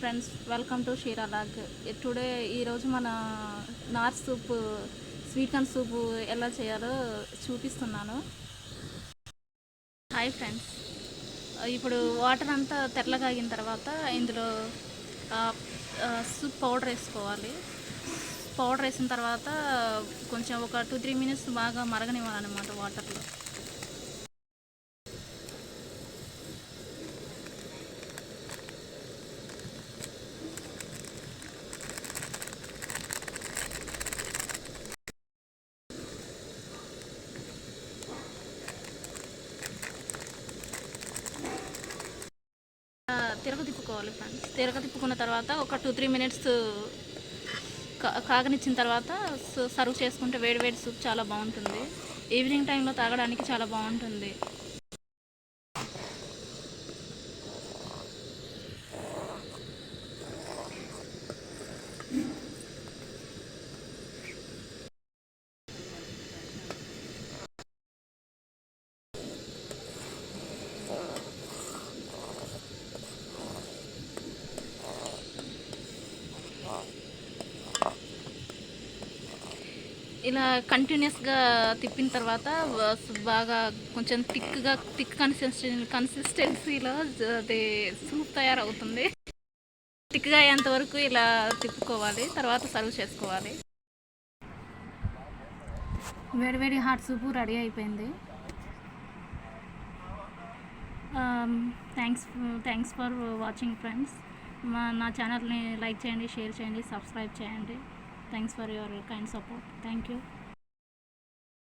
Friends, welcome to Sheera log. Today ఈరోజు మన నార్ soup, sweet corn soup ఎలా చేయాలో చూపిస్తున్నాను. హాయ్ ఫ్రెండ్స్, ఇప్పుడు వాటర్ అంతా తెల్లగా అయిన తర్వాత ఇందులో సూప్ పౌడర్ వేసుకోవాలి. పౌడర్ వేసిన తర్వాత కొంచెం ఒక 2-3 మినిట్స్ బాగా మరగనివ్వాలన్నమాట వాటర్లో. తిప్పుకోవాలి ఫ్రెండ్స్. తిప్పుకున్న తర్వాత ఒక 2-3 మినిట్స్ కాగనిచ్చిన తర్వాత సర్వ్ చేసుకుంటే వేడి సూప్ చాలా బాగుంటుంది. ఈవినింగ్ టైంలో తాగడానికి చాలా బాగుంటుంది. ఇలా కంటిన్యూస్గా తిప్పిన తర్వాత బాగా కొంచెం థిక్ కన్సిస్టెన్సీలో అది సూప్ తయారవుతుంది. థిక్గా అయ్యేంత వరకు ఇలా తిప్పుకోవాలి. తర్వాత సర్వ్ చేసుకోవాలి. వేడి హాట్ సూపు రెడీ అయిపోయింది. Thanks for watching friends. నా ఛానల్ని లైక్ చేయండి, షేర్ చేయండి, సబ్స్క్రైబ్ చేయండి. Thanks for your kind support. Thank you.